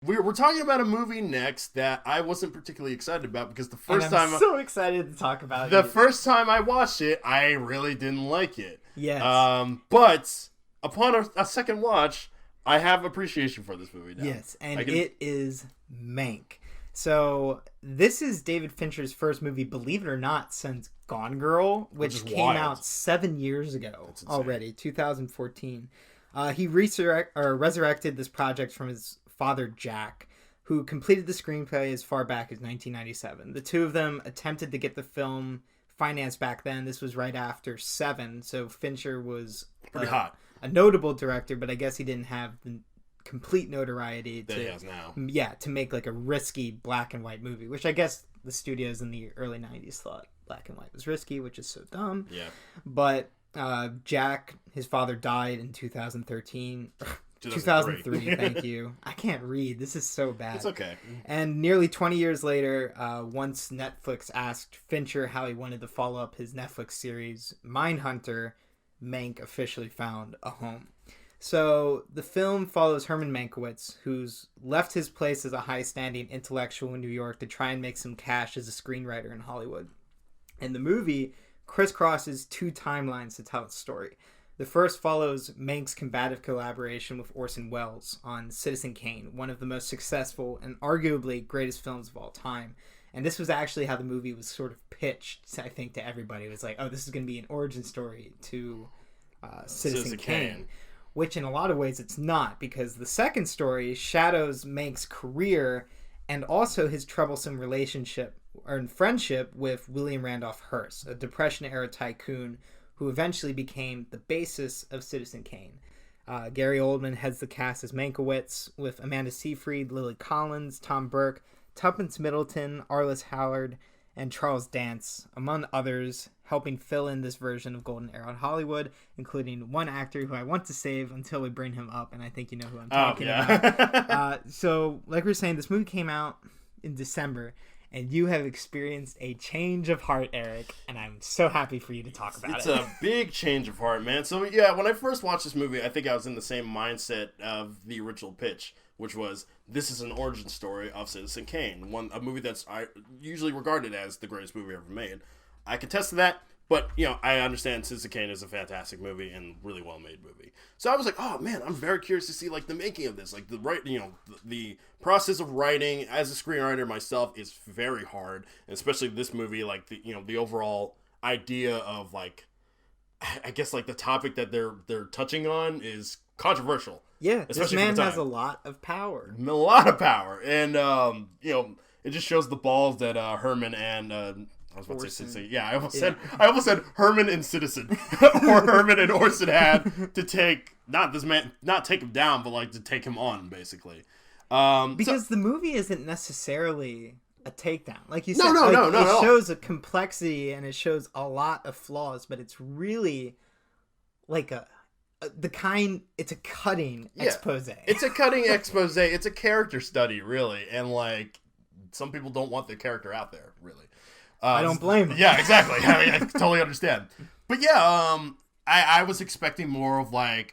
we're talking about a movie next that I wasn't particularly excited about because the first time... I'm so excited to talk about the first time I watched it, I really didn't like it. Yes. But upon a second watch, I have appreciation for this movie now. Yes, and it is Mank. So this is David Fincher's first movie, believe it or not, since Gone Girl, which came out 7 years ago already, 2014. He resurrected this project from his father, Jack, who completed the screenplay as far back as 1997. The two of them attempted to get the film financed back then. This was right after Seven, so Fincher was pretty hot. A notable director, but I guess he didn't have the complete notoriety that he has now. Yeah, to make like a risky black and white movie, which I guess the studios in the early 90s thought black and white was risky, which is so dumb. Yeah. But Jack, his father, died in 2013. 2003, thank you. I can't read. This is so bad. It's okay. And nearly 20 years later, once Netflix asked Fincher how he wanted to follow up his Netflix series Mindhunter, Mank officially found a home. So the film follows Herman Mankiewicz, who's left his place as a high-standing intellectual in New York to try and make some cash as a screenwriter in Hollywood. And the movie crisscrosses two timelines to tell its story. The first follows Mank's combative collaboration with Orson Welles on Citizen Kane, one of the most successful and arguably greatest films of all time. And this was actually how the movie was sort of pitched, I think, to everybody. It was like, oh, this is going to be an origin story to Citizen Kane. Which in a lot of ways it's not, because the second story shadows Mank's career and also his troublesome relationship or friendship with William Randolph Hearst, a Depression-era tycoon who eventually became the basis of Citizen Kane. Gary Oldman heads the cast as Mankiewicz, with Amanda Seyfried, Lily Collins, Tom Burke, Tuppence Middleton, Arliss Howard, and Charles Dance, among others, helping fill in this version of Golden Era Hollywood, including one actor who I want to save until we bring him up, and I think you know who I'm talking about. So, like we were saying, this movie came out in December, and you have experienced a change of heart, Eric, and I'm so happy for you to talk about it. It's a big change of heart, man. So, yeah, when I first watched this movie, I think I was in the same mindset of the original pitch, which was, this is an origin story of Citizen Kane, a movie that's usually regarded as the greatest movie ever made. I contest to that, but, I understand Citizen Kane is a fantastic movie and really well-made movie. So I was like, oh, man, I'm very curious to see, the making of this. The process of writing as a screenwriter myself is very hard, and especially this movie, the overall idea of, I guess, the topic that they're touching on is controversial. Yeah, this man has a lot of power. A lot of power. And, it just shows the balls that Herman and... I was about to say Citizen. Yeah, I almost said Herman and Citizen, or Herman and Orson had to take not take him down, but to take him on, basically. Because the movie isn't necessarily a takedown, like you said. No. It shows a complexity and it shows a lot of flaws, but it's really it's a cutting expose. It's a cutting expose. It's a character study, really, and some people don't want the character out there, really. I don't blame them. Yeah, exactly. I totally understand. But yeah, I was expecting more of a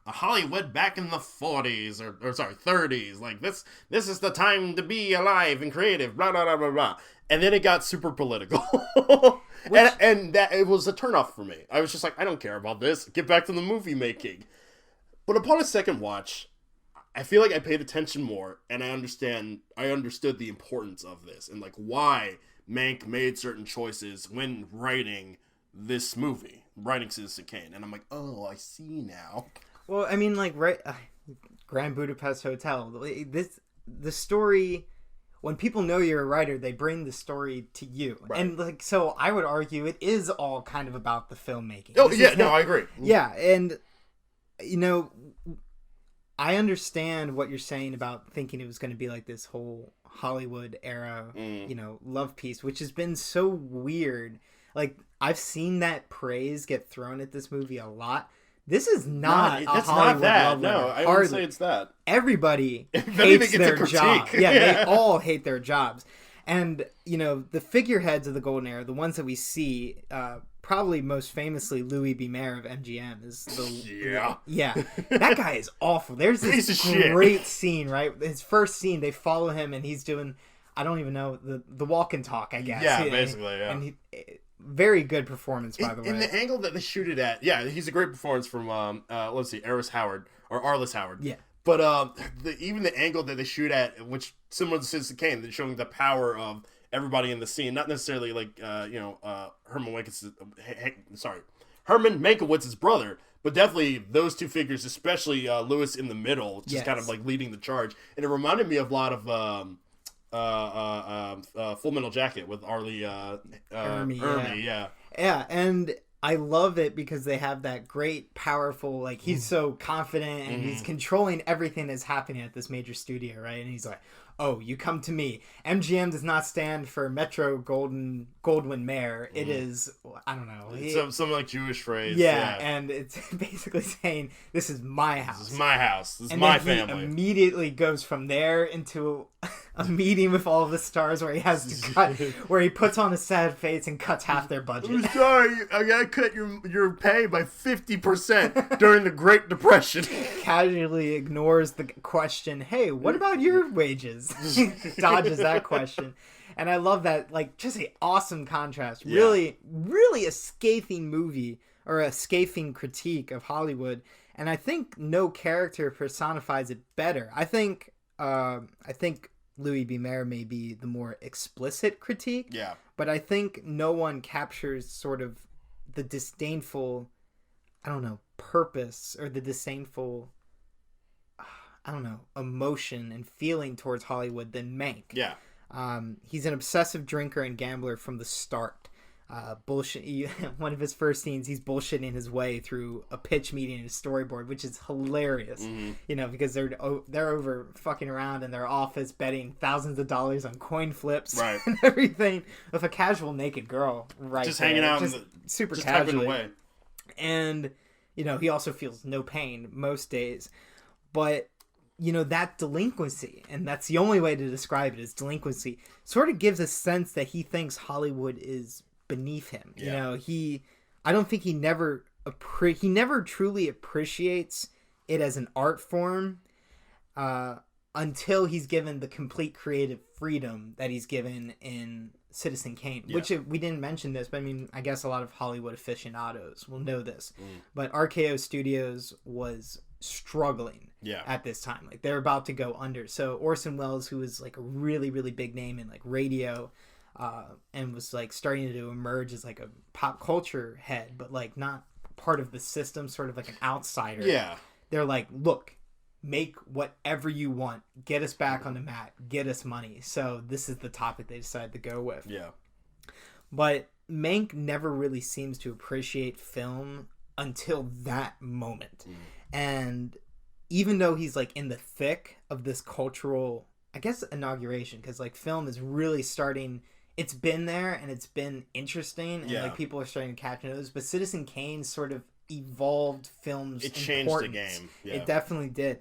Hollywood back in the 40s or 30s. This is the time to be alive and creative, blah, blah, blah, blah, blah. And then it got super political. and that it was a turnoff for me. I was just I don't care about this. Get back to the movie making. But upon a second watch, I feel like I paid attention more, and I understood the importance of this and why Mank made certain choices when writing this movie, writing Citizen Kane. And I'm like, oh, I see now. Well, I mean, Grand Budapest Hotel. The story, when people know you're a writer, they bring the story to you. Right. And, so I would argue it is all kind of about the filmmaking. Oh, I agree. Yeah, and, I understand what you're saying about thinking it was going to be this whole Hollywood era, love piece, which has been so weird. I've seen that praise get thrown at this movie a lot. This is not a Hollywood love letter. No, I wouldn't say it's that. Everybody hates their job. Yeah, they all hate their jobs. And, the figureheads of the Golden Era, the ones that we see probably most famously Louis B. Mayer of MGM is the yeah. That guy is awful. There's this great scene, right? His first scene, they follow him and he's doing, I don't even know, the walk and talk, I guess. Yeah, basically, yeah. And very good performance, by the way. In the angle that they shoot it at, yeah, he's a great performance from let's see, Arliss Howard. Yeah. But even the angle that they shoot at, which similar to Citizen Kane, they're showing the power of everybody in the scene, not necessarily like Herman Mankiewicz's brother, but definitely those two figures, especially Lewis in the middle, just kind of like leading the charge. And it reminded me of a lot of Full Metal Jacket with Ermey. Yeah, and I love it because they have that great, powerful, like, he's so confident and he's controlling everything that's happening at this major studio, right? And he's like, oh, you come to me. MGM does not stand for Metro Goldwyn Mayer. It is, I don't know. Some like Jewish phrase. Yeah, and it's basically saying, this is my house. This is my house. This is my family. He immediately goes from there into a meeting with all of the stars where he has to cut, where he puts on a sad face and cuts half their budget. I'm sorry, I gotta cut your pay by 50% during the Great Depression. Casually ignores the question, hey, what about your wages? Dodges that question. And I love that, like, just an awesome contrast. Really, really a scathing movie, or a scathing critique of Hollywood. And I think no character personifies it better. I think Louis B. Mayer may be the more explicit critique. Yeah. But I think no one captures sort of the disdainful, I don't know, purpose, or the disdainful, I don't know, emotion and feeling towards Hollywood than Mank. Yeah. He's an obsessive drinker and gambler from the start. Bullshit. One of his first scenes, he's bullshitting his way through a pitch meeting and a storyboard, which is hilarious. You know, because they're over fucking around in their office, betting thousands of dollars on coin flips, right, and everything, with a casual naked girl, right, just hanging out, just super just casually. Away. And you know, he also feels no pain most days, but you know, that delinquency, and that's the only way to describe it, is delinquency, sort of gives a sense that he thinks Hollywood is beneath him. You know, I don't think he never truly appreciates it as an art form until he's given the complete creative freedom that he's given in Citizen Kane, which we didn't mention this, but I mean, I guess a lot of Hollywood aficionados will know this, but RKO Studios was struggling at this time. Like, they're about to go under. So Orson Welles, who was like a really, really big name in like radio, and was like starting to emerge as like a pop culture head, but like not part of the system, sort of like an outsider. Yeah. They're like, look, make whatever you want. Get us back on the map. Get us money. So this is the topic they decided to go with. Yeah. But Mank never really seems to appreciate film until that moment. And even though he's like in the thick of this cultural, I guess, inauguration, because like film is really starting, it's been there and it's been interesting, and like people are starting to catch those, but Citizen Kane sort of evolved film's It changed the game. Yeah. It definitely did.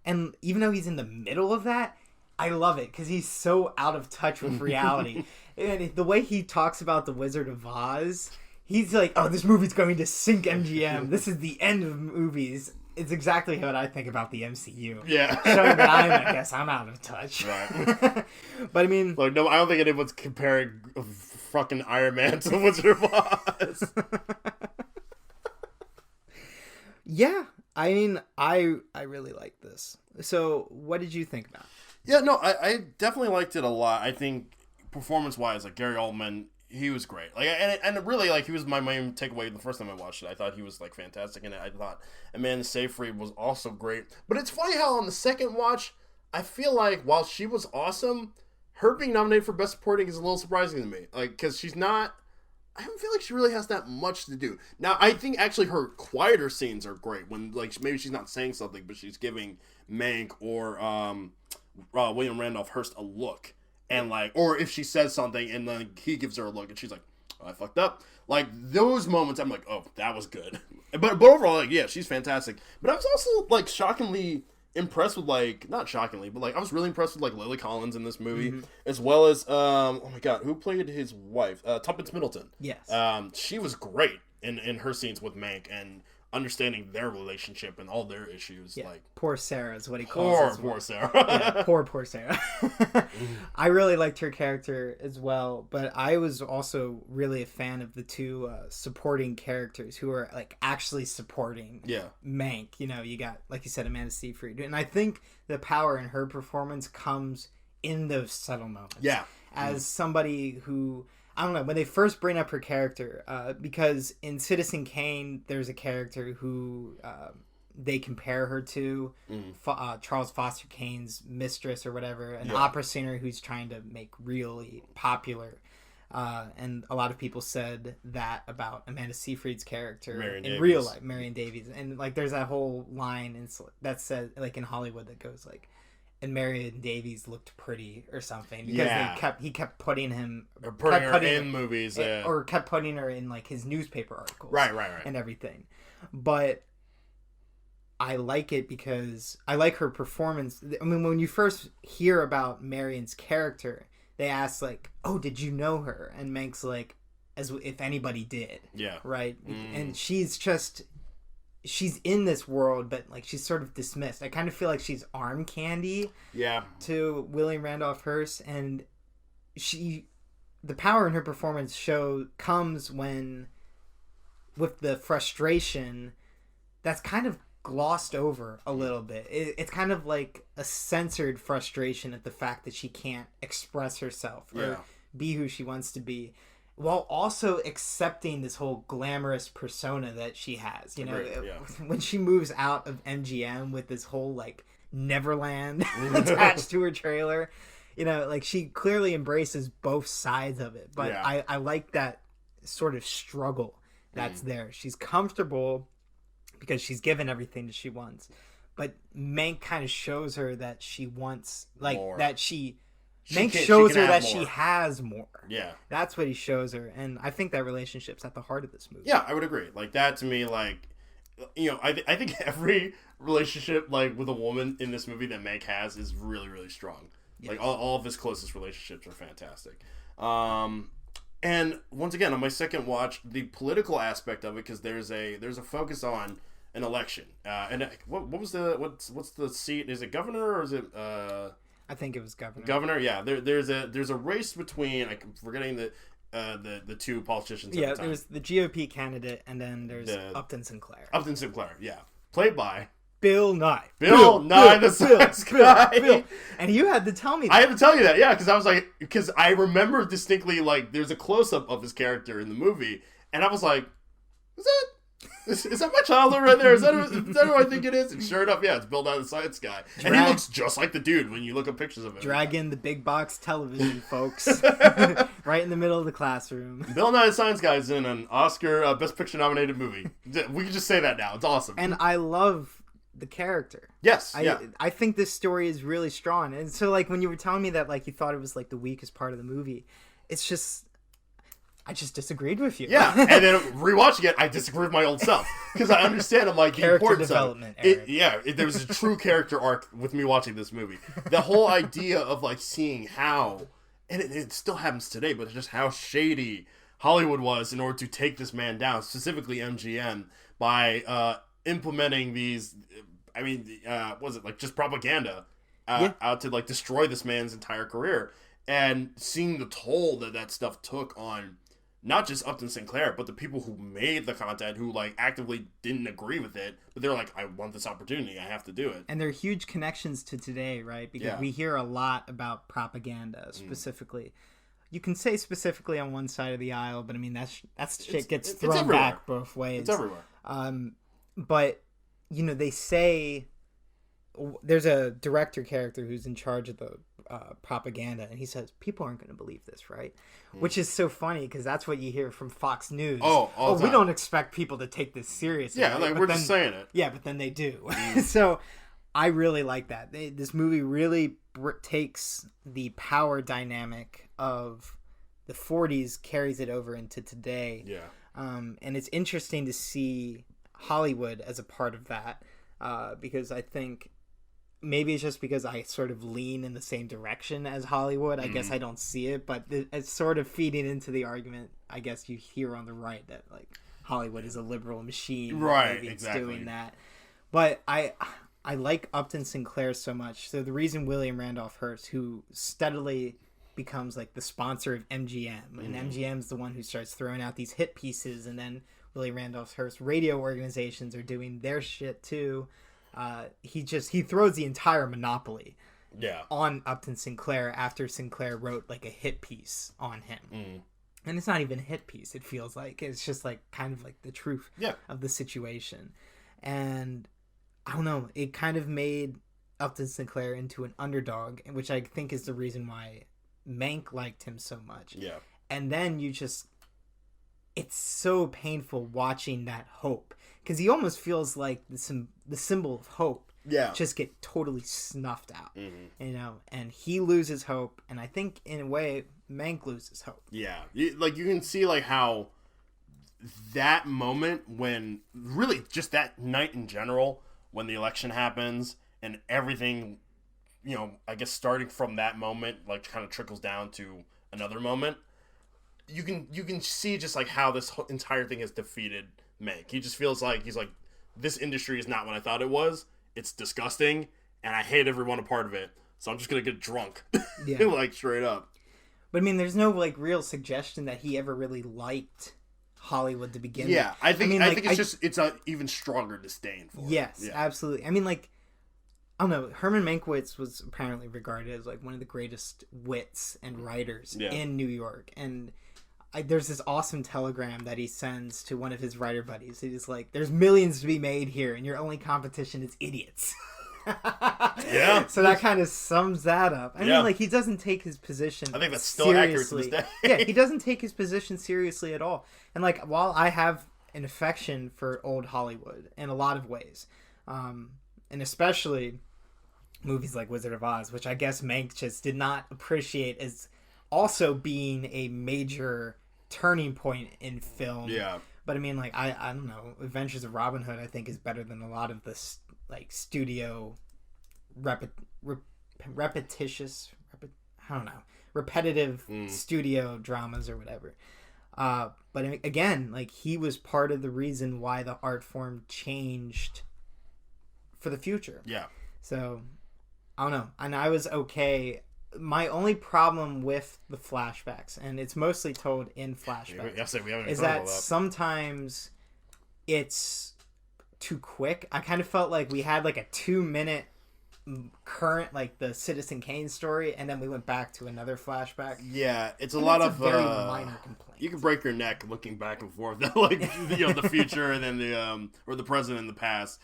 And even though he's in the middle of that, I love it because he's so out of touch with reality. And the way he talks about The Wizard of Oz, he's like, oh, this movie's going to sink MGM. This is the end of movies. It's exactly what I think about the MCU. Yeah. Showing that I guess I'm out of touch. Right. But I mean... Like, no, I don't think anyone's comparing fucking Iron Man to Wizard of Oz. Yeah. I mean, I really like this. So, what did you think about it? Yeah, no, I definitely liked it a lot. I think, performance-wise, like, Gary Oldman, he was great. Like, and really, like, he was my main takeaway the first time I watched it. I thought he was, like, fantastic in it. I thought Amanda Seyfried was also great. But it's funny how on the second watch, I feel like while she was awesome, her being nominated for Best Supporting is a little surprising to me. Like, because she's not... I don't feel like she really has that much to do. Now, I think actually her quieter scenes are great. When, like, maybe she's not saying something, but she's giving Mank or William Randolph Hearst a look. And, like, or if she says something and then he gives her a look and she's like, oh, I fucked up. Like, those moments, I'm like, oh, that was good. But overall, like, yeah, she's fantastic. But I was also, like, shockingly impressed with, like, not shockingly, but like I was really impressed with like Lily Collins in this movie, as well as oh my god, who played his wife? Tuppence Middleton. Yes. She was great in her scenes with Mank and understanding their relationship and all their issues. Yeah. Like, poor Sarah is what he calls poor Sarah. Yeah, poor Sarah. I really liked her character as well, but I was also really a fan of the two supporting characters who are like actually supporting Mank. You know, you got, like you said, Amanda Seyfried, and I think the power in her performance comes in those subtle moments. Yeah. As somebody who, I don't know, when they first bring up her character, because in Citizen Kane, there's a character who they compare her to, Charles Foster Kane's mistress or whatever, an opera singer who's trying to make really popular. And a lot of people said that about Amanda Seyfried's character in real life, Marion Davies. And like, there's that whole line that says, like, in Hollywood that goes like, and Marion Davies looked pretty or something because he kept putting her in movies or kept putting her in like his newspaper articles, right, and everything. But I like it because I like her performance. I mean, when you first hear about Marion's character, they ask like, "Oh, did you know her?" And Mank's like, "As if anybody did." Yeah. Right. And she's in this world, but like she's sort of dismissed. I kind of feel like she's arm candy to William Randolph Hearst, and the power in her performance comes when, with the frustration that's kind of glossed over a little bit. It's kind of like a censored frustration at the fact that she can't express herself or be who she wants to be, while also accepting this whole glamorous persona that she has. You know, when she moves out of MGM with this whole like Neverland attached to her trailer, you know, like she clearly embraces both sides of it. But I like that sort of struggle that's there. She's comfortable because she's given everything that she wants, but Mank kind of shows her that she wants, like, more. Mank shows her that she has more. Yeah. That's what he shows her, and I think that relationship's at the heart of this movie. Yeah, I would agree. Like, that to me, like, you know, I think every relationship, like, with a woman in this movie that Mank has is really, really strong. Yes. Like, all of his closest relationships are fantastic. And once again, on my second watch, the political aspect of it, because there's a focus on an election. And what's the seat? Is it governor or is it... I think it was governor. Governor, yeah. There's a race between, I'm forgetting the two politicians. Yeah, there's the GOP candidate, and then there's Upton Sinclair. Upton Sinclair, yeah, played by Bill Nye. Bill Nye, the Science Guy. And you had to tell me that. I had to tell you that, yeah, because I remember distinctly, like, there's a close up of his character in the movie, and I was like, is that my childhood right there? Is that who I think it is? And sure enough, yeah, it's Bill Nye the Science Guy. And he looks just like the dude when you look at pictures of him. Drag in the big box television, folks. Right in the middle of the classroom. Bill Nye the Science Guy is in an Oscar Best Picture nominated movie. We can just say that now. It's awesome. And I love the character. Yes, I think this story is really strong. And so, like, when you were telling me that, like, you thought it was, like, the weakest part of the movie, it's just... I just disagreed with you. Yeah, and then rewatching it, I disagree with my old self because I understand, I'm like, the importance development, of it. There was a true character arc with me watching this movie. The whole idea of, like, seeing how, and it still happens today, but just how shady Hollywood was in order to take this man down, specifically MGM, by implementing these. I mean, was it like just propaganda out to, like, destroy this man's entire career, and seeing the toll that stuff took on. Not just Upton Sinclair, but the people who made the content who, like, actively didn't agree with it, but they're like, I want this opportunity, I have to do it. And they're huge connections to today, right? Because we hear a lot about propaganda, specifically. You can say specifically on one side of the aisle, but I mean, that shit gets thrown back both ways. It's everywhere. But, you know, they say... There's a director character who's in charge of the propaganda, and he says, people aren't going to believe this, right? Which is so funny, because that's what you hear from Fox News. We don't expect people to take this seriously. Yeah, like, we're just saying it. Yeah, but then they do. So I really like that. This movie really takes the power dynamic of the 40s, carries it over into today. Yeah. And it's interesting to see Hollywood as a part of that, because I think maybe it's just because I sort of lean in the same direction as Hollywood. I guess I don't see it, but it's sort of feeding into the argument, I guess, you hear on the right that, like, Hollywood is a liberal machine. Right, maybe it's exactly. doing that. But I like Upton Sinclair so much. So the reason William Randolph Hearst, who steadily becomes, like, the sponsor of MGM, and MGM's the one who starts throwing out these hit pieces, and then William Randolph Hearst radio organizations are doing their shit too. He throws the entire monopoly on Upton Sinclair after Sinclair wrote, like, a hit piece on him. And it's not even a hit piece, it feels like. It's just, like, kind of like the truth of the situation. And I don't know, it kind of made Upton Sinclair into an underdog, which I think is the reason why Mank liked him so much. Yeah. And then it's so painful watching that hope, because he almost feels like the symbol of hope just get totally snuffed out, you know, and he loses hope, and I think in a way Mank loses hope. Yeah, you can see, like, how that moment, when really just that night in general, when the election happens and everything, you know, I guess starting from that moment, like, kind of trickles down to another moment. You can see just, like, how this entire thing has defeated Mank. He just feels like he's like, this industry is not what I thought it was. It's disgusting, and I hate everyone a part of it. So I'm just gonna get drunk, like, straight up. But I mean, there's no, like, real suggestion that he ever really liked Hollywood to begin with. Yeah, I think it's an even stronger disdain for it. Yes, absolutely. I mean, like, I don't know, Herman Mankiewicz was apparently regarded as, like, one of the greatest wits and writers in New York, and there's this awesome telegram that he sends to one of his writer buddies. He's like, there's millions to be made here, and your only competition is idiots. So that kind of sums that up. I mean, like, he doesn't take his position I think that's still accurate to this day. He doesn't take his position seriously at all. And, like, while I have an affection for old Hollywood in a lot of ways, and especially movies like Wizard of Oz, which I guess Mank just did not appreciate as also being a major turning point in film. Yeah. But I mean, like, I don't know, Adventures of Robin Hood, I think, is better than a lot of this, like, studio repetitive studio dramas or whatever. But again, like, he was part of the reason why the art form changed for the future. Yeah. So, I don't know. And I was okay. My only problem with the flashbacks, and it's mostly told in flashbacks, is that sometimes it's too quick. I kind of felt like we had, like, a 2-minute current, like, the Citizen Kane story, and then we went back to another flashback. Yeah, it's a lot of very minor complaint. You can break your neck looking back and forth, like, you know, the future and then the present and the past.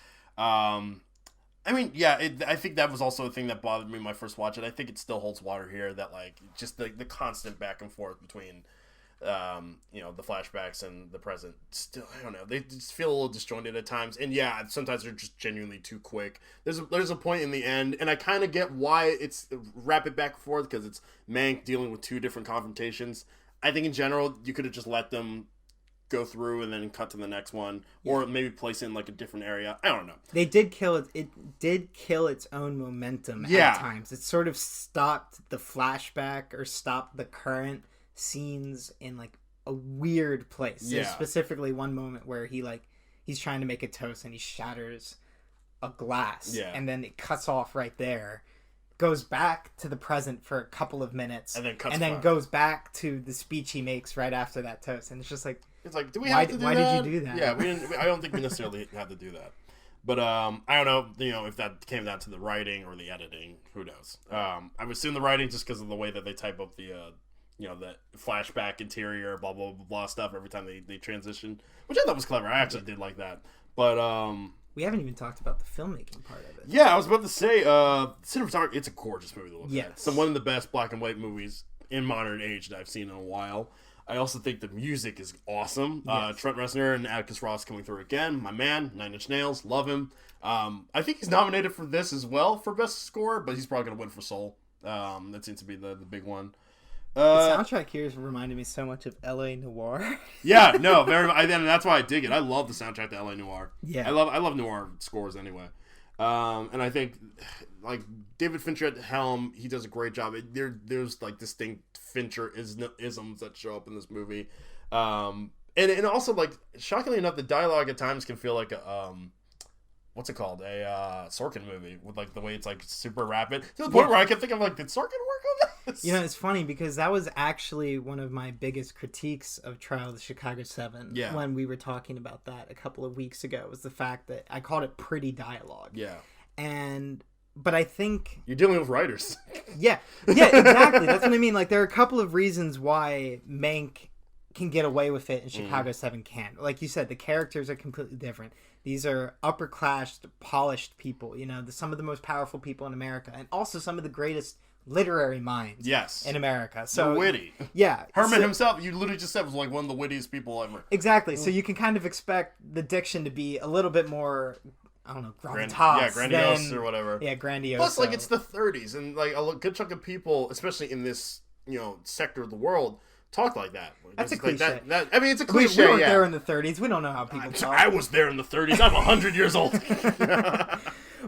I mean, yeah, I think that was also a thing that bothered me when I first watched it. I think it still holds water here, that, like, just the constant back and forth between, you know, the flashbacks and the present. Still, I don't know, they just feel a little disjointed at times. And yeah, sometimes they're just genuinely too quick. There's a point in the end, and I kind of get why it's rapid back and forth, because it's Mank dealing with 2 different confrontations. I think in general, you could have just let them go through and then cut to the next one, or maybe place it in, like, a different area. I don't know. They did kill it. It did kill its own momentum at times. It sort of stopped the flashback or stopped the current scenes in, like, a weird place. There's specifically one moment where he's trying to make a toast and he shatters a glass, and then it cuts off right there. Goes back to the present for a couple of minutes, and then goes back to the speech he makes right after that toast, and it's just like, do we have to do that? Why did you do that? Yeah, I don't think we necessarily have to do that. But I don't know, you know, if that came down to the writing or the editing. Who knows? I would assume the writing, just because of the way that they type up the you know, the flashback interior, blah blah blah blah stuff every time they transition, which I thought was clever. I actually did like that. But we haven't even talked about the filmmaking part of it. Yeah, I was about to say, cinematography, it's a gorgeous movie to look at. It's one of the best black and white movies in modern age that I've seen in a while. I also think the music is awesome. Trent Reznor and Atticus Ross coming through again. My man, 9 Inch Nails, love him. I think he's nominated for this as well for Best Score, but he's probably going to win for Soul. That seems to be the big one. The soundtrack here has reminded me so much of L.A. Noire. Yeah, no, very. And that's why I dig it. I love the soundtrack to L.A. Noire. Yeah, I love noir scores anyway. And I think like David Fincher at the helm, he does a great job. There's like distinct Fincher isms that show up in this movie. And also, like, shockingly enough, the dialogue at times can feel like a, what's it called? A Sorkin movie with, like, the way it's, like, super rapid. To the point where I can think of, like, did Sorkin work on this? You know, it's funny because that was actually one of my biggest critiques of Trial of the Chicago 7 when we were talking about that a couple of weeks ago, was the fact that I called it pretty dialogue. Yeah. But I think... You're dealing with writers. Yeah, exactly. That's what I mean. Like, there are a couple of reasons why Mank can get away with it and Chicago 7 can't. Like you said, the characters are completely different. These are upper class, polished people, you know, some of the most powerful people in America, and also some of the greatest literary minds in America. So they're witty. Yeah. Herman himself, you literally just said, was like one of the wittiest people ever. Exactly. So you can kind of expect the diction to be a little bit more, I don't know, gravitas. Grandiose or whatever. Yeah, grandiose. Plus, like, it's the 30s, and like a good chunk of people, especially in this, you know, sector of the world, talk like that. That's it's a cliche. Like that, I mean, it's a cliche. We weren't there in the 30s. We don't know how people talk. I was there in the 30s. I'm 100 years old.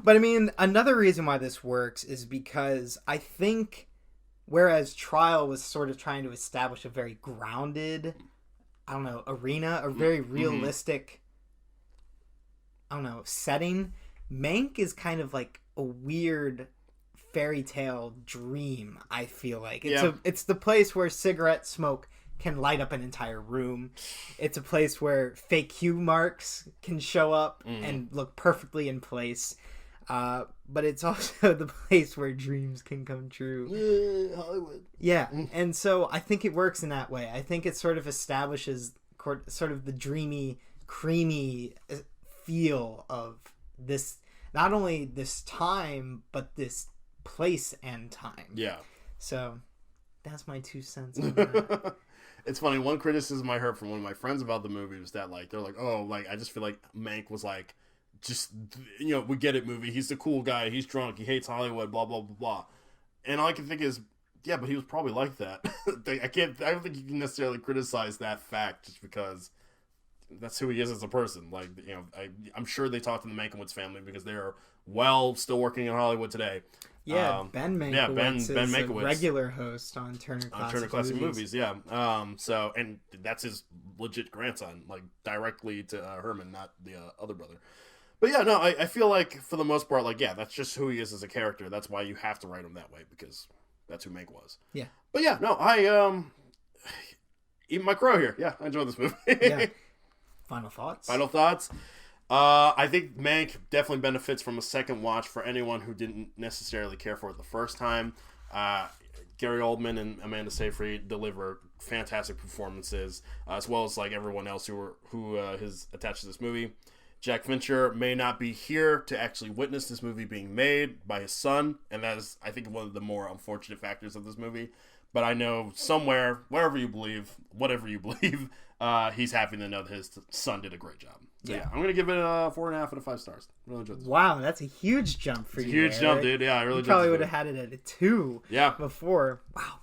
But I mean, another reason why this works is because I think, whereas Trial was sort of trying to establish a very grounded, I don't know, arena, a very realistic, I don't know, setting, Mank is kind of like a weird fairy tale dream. I feel like it's the place where cigarette smoke can light up an entire room. It's a place where fake hue marks can show up and look perfectly in place. But it's also the place where dreams can come true. Yeah, Hollywood. Yeah, and so I think it works in that way. I think it sort of establishes sort of the dreamy, creamy feel of this, not only this time, but this place and time. Yeah. So that's my 2 cents on that. It's funny, one criticism I heard from one of my friends about the movie was that, like, they're like, oh, like, I just feel like Mank was like, just, you know, we get it movie, he's the cool guy, he's drunk, he hates Hollywood, blah blah blah blah. And all I can think is, yeah, but he was probably like that. I don't think you can necessarily criticize that fact just because that's who he is as a person. Like, you know, I'm sure they talked to the Mankiewicz family because they are still working in Hollywood today. Yeah, Ben Mankiewicz is Mankiewicz, a regular host on Turner Classic Movies. Yeah. So, and that's his legit grandson, like, directly to Herman, not the other brother. But yeah, no, I feel like for the most part, like, yeah, that's just who he is as a character. That's why you have to write him that way, because that's who Mank was. Yeah. But yeah, no, I eat my crow here. Yeah, I enjoyed this movie. Yeah. Final thoughts? I think Mank definitely benefits from a second watch for anyone who didn't necessarily care for it the first time. Gary Oldman and Amanda Seyfried deliver fantastic performances, as well as like everyone else who is attached to this movie. Jack Fincher may not be here to actually witness this movie being made by his son, and that is, I think, one of the more unfortunate factors of this movie. But I know somewhere, whatever you believe, he's happy to know that his son did a great job. So yeah, I'm going to give it a 4.5 out of 5 stars. Really enjoyed this. Wow, that's a huge jump for you. Huge jump, dude. Yeah, I really. You probably would have had it at a 2. Yeah. Before. Wow,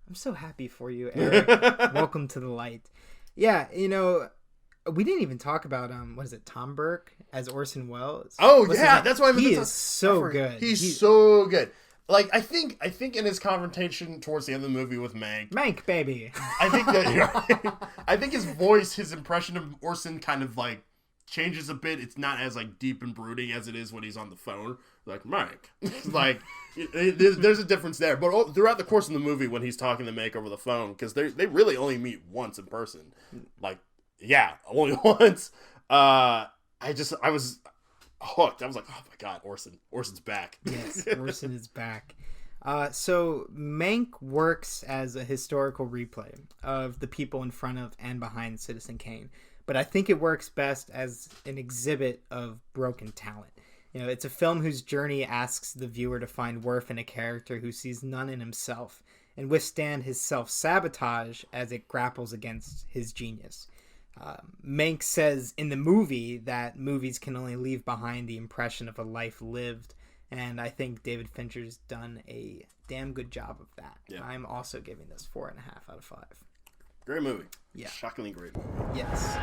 I'm so happy for you, Eric. Welcome to the light. Yeah, you know, we didn't even talk about what is it, Tom Burke as Orson Welles? Oh yeah, that's why he is so good. He's so good. Like, I think in his confrontation towards the end of the movie with Mank, baby. I think that I think his voice, his impression of Orson kind of like changes a bit. It's not as like deep and brooding as it is when he's on the phone, like Mank. Like, there's a difference there. But throughout the course of the movie, when he's talking to Mank over the phone, because they really only meet once in person. Like, yeah, only once. I was hooked. I was like, oh my god, Orson's back. Yes, Orson is back. So Mank works as a historical replay of the people in front of and behind Citizen Kane, but I think it works best as an exhibit of broken talent. You know, it's a film whose journey asks the viewer to find worth in a character who sees none in himself and withstand his self-sabotage as it grapples against his genius. Mank says in the movie that movies can only leave behind the impression of a life lived, and I think David Fincher's done a damn good job of that. Yeah. I'm also giving this 4.5 out of 5. Great movie. Yeah. Shockingly great movie. Yes.